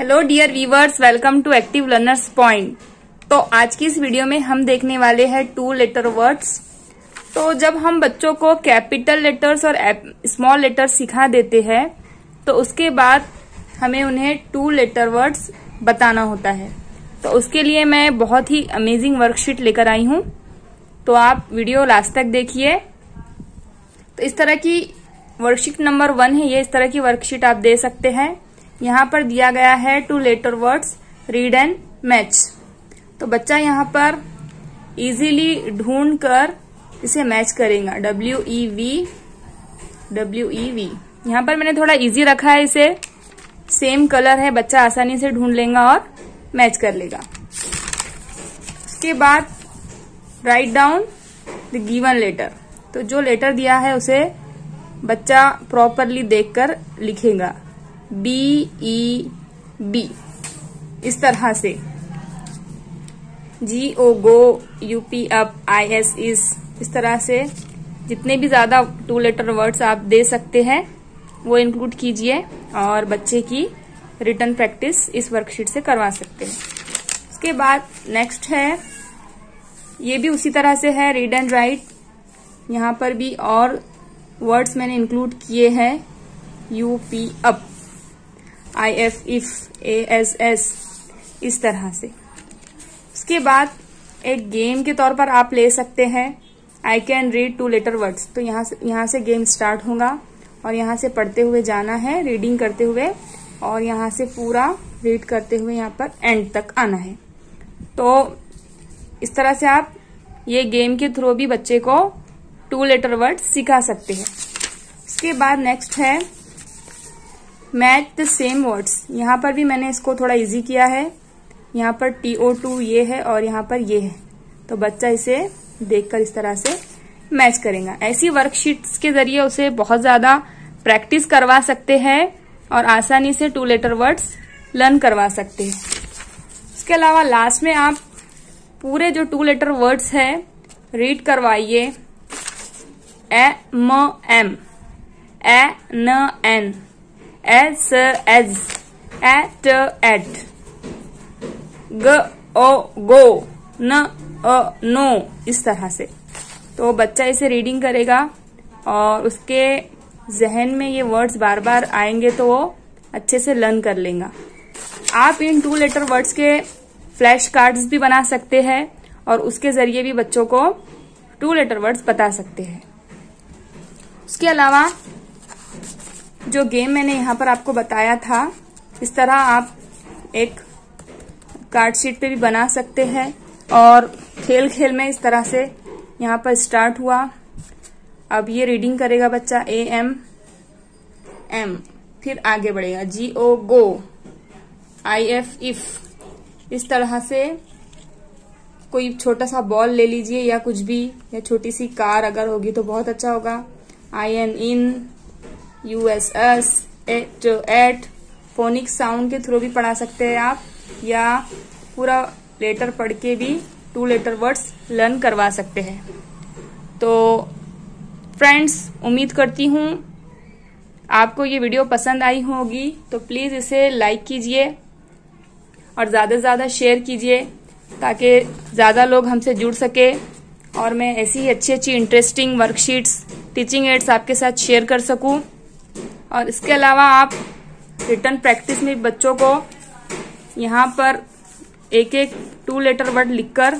Hello dear viewers, welcome to active learners point. तो आज की इस वीडियो में हम देखने वाले हैं 2 लेटर वर्ड्स। तो जब हम बच्चों को कैपिटल लेटर्स और स्मॉल लेटर्स सिखा देते हैं तो उसके बाद हमें उन्हें 2 लेटर वर्ड्स बताना होता है। तो उसके लिए मैं बहुत ही अमेजिंग वर्कशीट लेकर आई हूँ, तो आप वीडियो लास्ट तक देखिए। तो इस तरह की वर्कशीट नंबर 1 है, ये इस तरह की वर्कशीट आप दे सकते हैं। यहाँ पर दिया गया है 2 letter words read and match. तो बच्चा यहाँ पर इजीली ढूंढ कर इसे मैच करेगा। WEV। यहाँ पर मैंने थोड़ा इजी रखा है, इसे सेम कलर है, बच्चा आसानी से ढूंढ लेगा और मैच कर लेगा। उसके बाद write down the given letter. तो जो लेटर दिया है उसे बच्चा प्रॉपरली देखकर लिखेगा। BEB इस तरह से। GO go, UP up, IS इस तरह से जितने भी ज्यादा 2 लेटर वर्ड्स आप दे सकते हैं वो इंक्लूड कीजिए और बच्चे की रिटन प्रैक्टिस इस वर्कशीट से करवा सकते हैं। उसके बाद नेक्स्ट है, ये भी उसी तरह से है, रीड एंड राइट। यहाँ पर भी और वर्ड्स मैंने इंक्लूड किए हैं। UP up, IF if, ASS इस तरह से। उसके बाद एक गेम के तौर पर आप ले सकते हैं I can read 2 letter words. तो यहाँ से गेम स्टार्ट होगा और यहाँ से पढ़ते हुए जाना है, रीडिंग करते हुए, और यहाँ से पूरा रीड करते हुए यहाँ पर एंड तक आना है। तो इस तरह से आप ये गेम के थ्रू भी बच्चे को 2 लेटर वर्ड्स सिखा सकते हैं। उसके बाद नेक्स्ट है मैच द सेम वर्ड्स। यहाँ पर भी मैंने इसको थोड़ा इजी किया है। यहाँ पर TO2 ये है और यहाँ पर ये है, तो बच्चा इसे देखकर इस तरह से मैच करेगा। ऐसी वर्कशीट्स के जरिए उसे बहुत ज्यादा प्रैक्टिस करवा सकते हैं और आसानी से 2 लेटर वर्ड्स लर्न करवा सकते हैं। इसके अलावा लास्ट में आप पूरे जो 2 लेटर वर्ड्स है रीड करवाइए। M, ANN, S, AT, GO, NO इस तरह से। तो बच्चा इसे रीडिंग करेगा और उसके जहन में ये वर्ड्स बार बार आएंगे तो वो अच्छे से लर्न कर लेगा। आप इन 2 लेटर वर्ड्स के फ्लैश कार्ड्स भी बना सकते हैं और उसके जरिए भी बच्चों को 2 लेटर वर्ड्स बता सकते हैं। उसके अलावा जो गेम मैंने यहाँ पर आपको बताया था, इस तरह आप एक कार्ड शीट पे भी बना सकते हैं और खेल खेल में इस तरह से यहाँ पर स्टार्ट हुआ। अब ये रीडिंग करेगा बच्चा AM, फिर आगे बढ़ेगा GO गो, IF इफ। इस तरह से कोई छोटा सा बॉल ले लीजिए या कुछ भी, या छोटी सी कार अगर होगी तो बहुत अच्छा होगा। IN in, USS, at. Phonic sound के थ्रू भी पढ़ा सकते हैं आप, या पूरा लेटर पढ़ के भी 2 लेटर वर्ड्स लर्न करवा सकते हैं। तो फ्रेंड्स, उम्मीद करती हूँ आपको ये वीडियो पसंद आई होगी। तो प्लीज इसे लाइक कीजिए और ज्यादा से ज्यादा शेयर कीजिए ताकि ज्यादा लोग हमसे जुड़ सके और मैं ऐसी ही अच्छी इंटरेस्टिंग वर्कशीट्स, टीचिंग एड्स आपके साथ शेयर कर सकूं। और इसके अलावा आप रिटन प्रैक्टिस में बच्चों को यहाँ पर एक 2 लेटर वर्ड लिखकर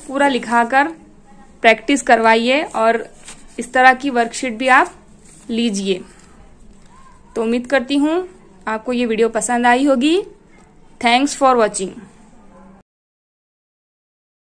पूरा लिखाकर प्रैक्टिस करवाइए और इस तरह की वर्कशीट भी आप लीजिए। तो उम्मीद करती हूँ आपको ये वीडियो पसंद आई होगी। Thanks for watching.